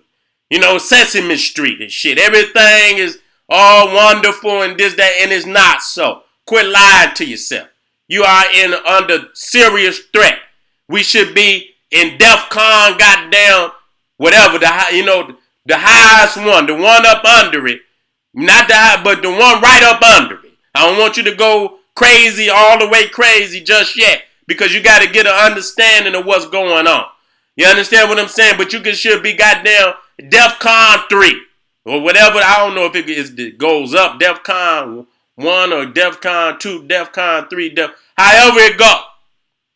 Sesame Street and shit. Everything is all wonderful and this, that, and it's not so. Quit lying to yourself. You are under serious threat. We should be in DEFCON, goddamn, whatever, the highest one, the one up under it. Not the high, but the one right up under it. I don't want you to go crazy, all the way crazy just yet, because you got to get an understanding of what's going on. You understand what I'm saying? But you should be goddamn DEFCON 3 or whatever. I don't know if it goes up, DEFCON 1 or DEFCON 2, DEFCON 3, however it go.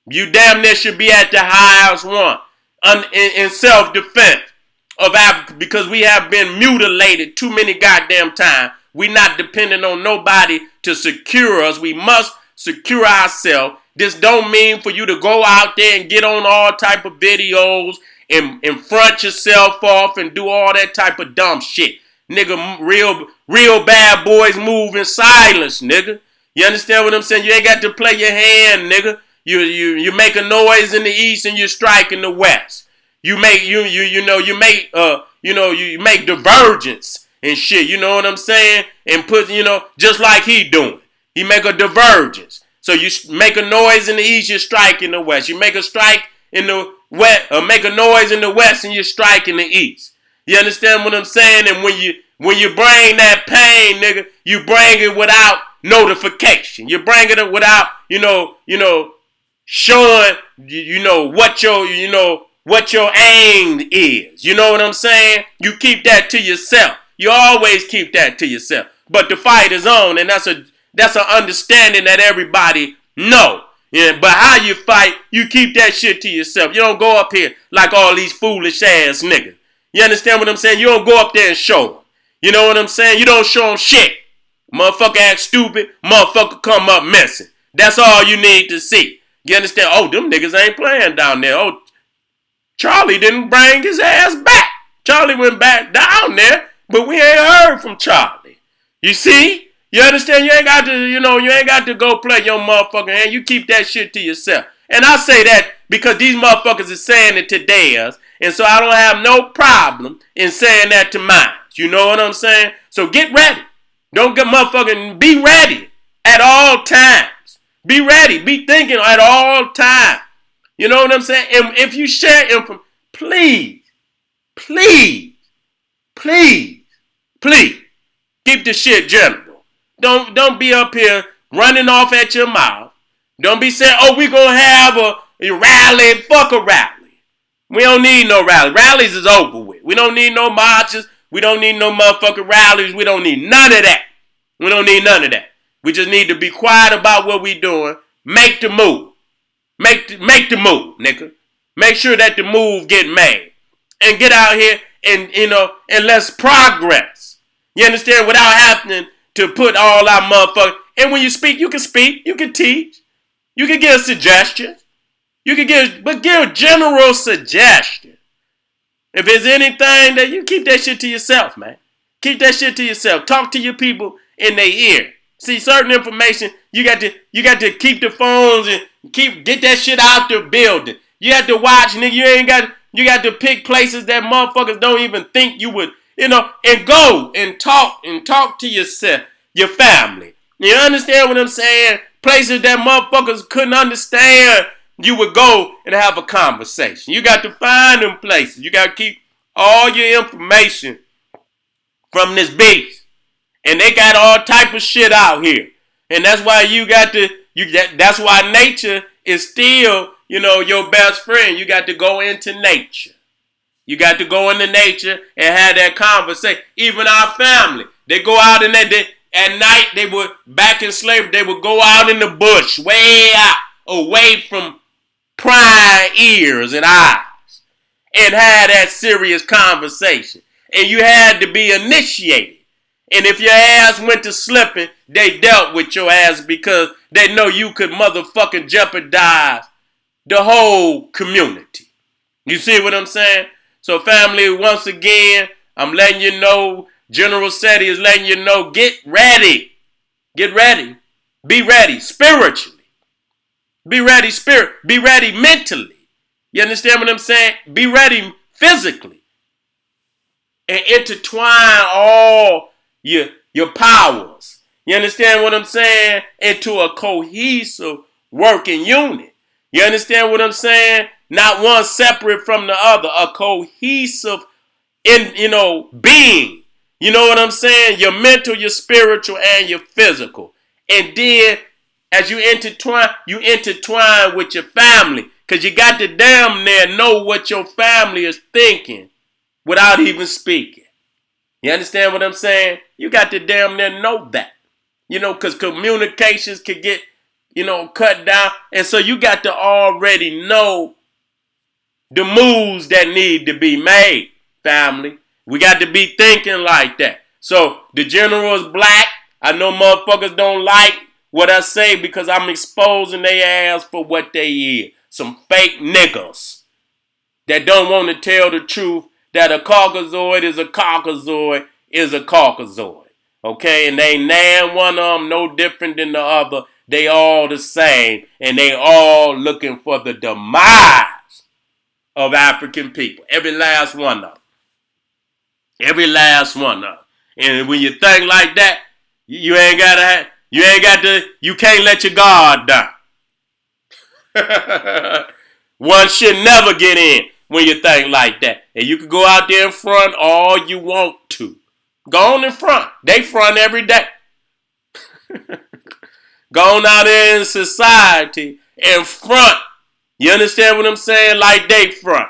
You damn near should be at the highest one in self-defense because we have been mutilated too many goddamn times. We not depending on nobody to secure us. We must secure ourselves. This don't mean for you to go out there and get on all type of videos and front yourself off and do all that type of dumb shit. Nigga, real bad boys move in silence, nigga. You understand what I'm saying? You ain't got to play your hand, nigga. You make a noise in the east and you strike in the west. You make divergence and shit. You know what I'm saying? And put just like he doing. He make a divergence. So you make a noise in the east, you strike in the west. You make a strike in the west, or make a noise in the west, and you strike in the east. You understand what I'm saying? And when you bring that pain, nigga, you bring it without notification. You bring it without showing what your aim is. You know what I'm saying? You keep that to yourself. You always keep that to yourself. But the fight is on, and that's an understanding that everybody know. Yeah, but how you fight, you keep that shit to yourself. You don't go up here like all these foolish ass niggas. You understand what I'm saying? You don't go up there and show them. You know what I'm saying? You don't show them shit. Motherfucker act stupid. Motherfucker come up messing. That's all you need to see. You understand? Oh, them niggas ain't playing down there. Oh, Charlie didn't bring his ass back. Charlie went back down there, but we ain't heard from Charlie. You see? You understand? You ain't got to, you ain't got to go play your motherfucking hand. You keep that shit to yourself. And I say that because these motherfuckers are saying it to theirs. And so I don't have no problem in saying that to mine. You know what I'm saying? So get ready. Don't get motherfucking, be ready at all times. Be ready. Be thinking at all times. You know what I'm saying? And if you share information, please, please, please, please, keep the shit general. Don't be up here running off at your mouth. Don't be saying, oh, we're going to have a rally. Fuck a rally. We don't need no rally. Rallies is over with. We don't need no marches. We don't need no motherfucking rallies. We don't need none of that. We don't need none of that. We just need to be quiet about what we doing. Make the move. Make the move, nigga. Make sure that the move get made. And get out here and, and let's progress. You understand? Without having to put all our motherfuckers. And when you speak, you can teach. You can give suggestions. You can give general suggestions. If there's anything that you keep that shit to yourself, man. Keep that shit to yourself. Talk to your people in their ear. See, certain information, you got to keep the phones and get that shit out the building. You have to watch, nigga. You got to pick places that motherfuckers don't even think you would, and go and talk to yourself, your family. You understand what I'm saying? Places that motherfuckers couldn't understand, you would go and have a conversation. You got to find them places. You got to keep all your information from this beast. And they got all type of shit out here. And that's why that's why nature is still, your best friend. You got to go into nature. You got to go into nature and have that conversation. Even our family, they go out in that at night. They were back in slavery. They would go out in the bush, way out, away from prying ears and eyes, and have that serious conversation. And you had to be initiated. And if your ass went to slipping, they dealt with your ass because they know you could motherfucking jeopardize the whole community. You see what I'm saying? So family, once again, I'm letting you know, General Seti is letting you know, get ready. Get ready. Be ready spiritually. Be ready be ready mentally. You understand what I'm saying? Be ready physically. And intertwine all your powers. You understand what I'm saying? Into a cohesive working unit. You understand what I'm saying? Not one separate from the other. A cohesive being. You know what I'm saying? Your mental, your spiritual, and your physical. And then as you intertwine with your family. Because you got to damn near know what your family is thinking without even speaking. You understand what I'm saying? You got to damn near know that. Because communications could get, cut down. And so you got to already know the moves that need to be made, family. We got to be thinking like that. So the general is black. I know motherfuckers don't like what I say because I'm exposing their ass for what they is. Some fake niggas that don't want to tell the truth that a Caucasoid is a Caucasoid is a Caucasoid. Okay? And they ain't nan one of them no different than the other. They all the same. And they all looking for the demise of African people. Every last one of them. Every last one of them. And when you think like that, you can't let your guard down. One should never get in when you think like that. And you can go out there in front all you want to. Go on in front. They front every day. Go on out there in society in front. You understand what I'm saying? Like they front.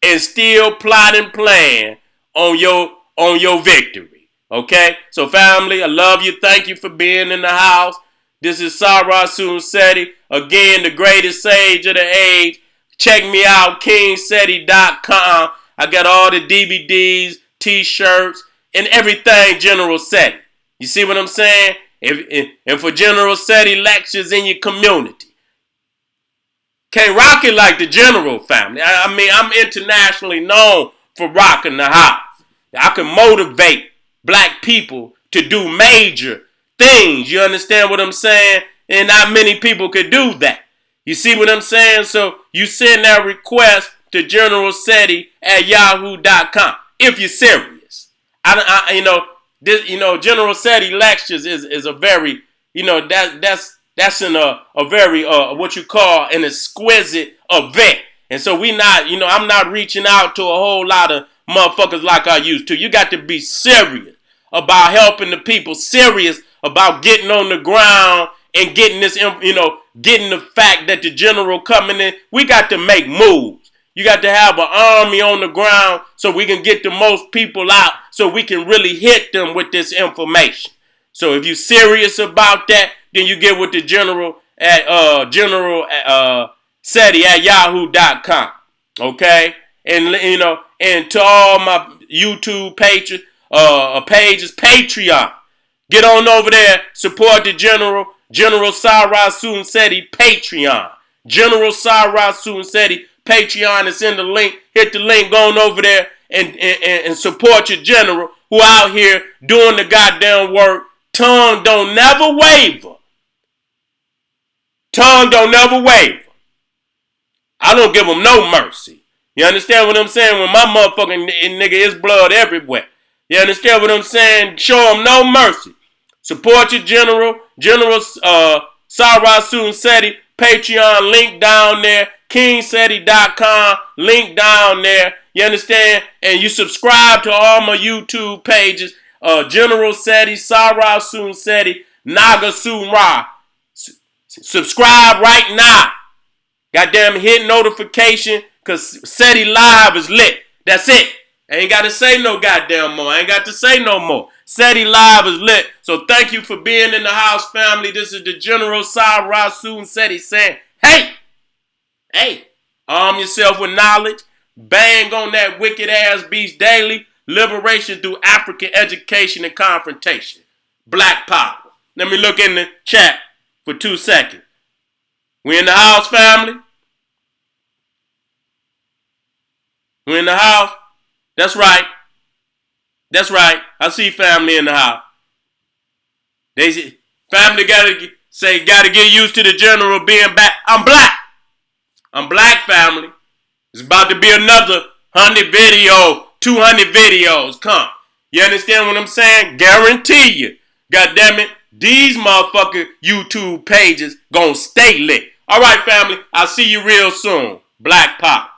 And still plot and plan on your victory. Okay? So family, I love you. Thank you for being in the house. This is Sarasun Seti. Again, the greatest sage of the age. Check me out, kingseti.com. I got all the DVDs, t-shirts, and everything General Seti. You see what I'm saying? And for General Seti lectures in your community. Can't rock it like the General family. I mean, I'm internationally known for rocking the house. I can motivate black people to do major things. You understand what I'm saying? And not many people could do that. You see what I'm saying? So you send that request to General Seti at yahoo.com if you're serious. General Seti lectures is a very, that's a very what you call an exquisite event. And so I'm not reaching out to a whole lot of motherfuckers like I used to. You got to be serious about helping the people, serious about getting on the ground and getting this, getting the fact that the general coming in. We got to make moves. You got to have an army on the ground so we can get the most people out so we can really hit them with this information. So if you're serious about that, then you get with the general at Seti at yahoo.com. Okay? And to all my YouTube pages, Patreon. Get on over there, support the General Suten Seti Patreon. General Suten Seti Patreon is in the link. Hit the link, go on over there and support your general who out here doing the goddamn work. Tongue don't never waver. Tongue don't never waver. I don't give them no mercy. You understand what I'm saying? When my motherfucking nigga is blood everywhere. You understand what I'm saying? Show them no mercy. Support your General Suten Seti Patreon, link down there. KingSeti.com, link down there. You understand? And you subscribe to all my YouTube pages. General Seti, Suten Seti, Naga Sunra. Subscribe right now. Goddamn, hit notification, because Seti Live is lit. That's it. I ain't got to say no goddamn more. I ain't got to say no more. Seti Live is lit. So thank you for being in the house, family. This is the General Suten Seti saying, hey, arm yourself with knowledge. Bang on that wicked ass beast daily. Liberation through African education and confrontation. Black power. Let me look in the chat for 2 seconds. We in the house, family? We in the house? That's right. That's right. I see family in the house. They say, family gotta get used to the general being back. I'm black. I'm black, family. It's about to be another 100 video, 200 videos come. You understand what I'm saying? Guarantee you. God damn it. These motherfucking YouTube pages gonna stay lit. All right, family. I'll see you real soon. Black Pop.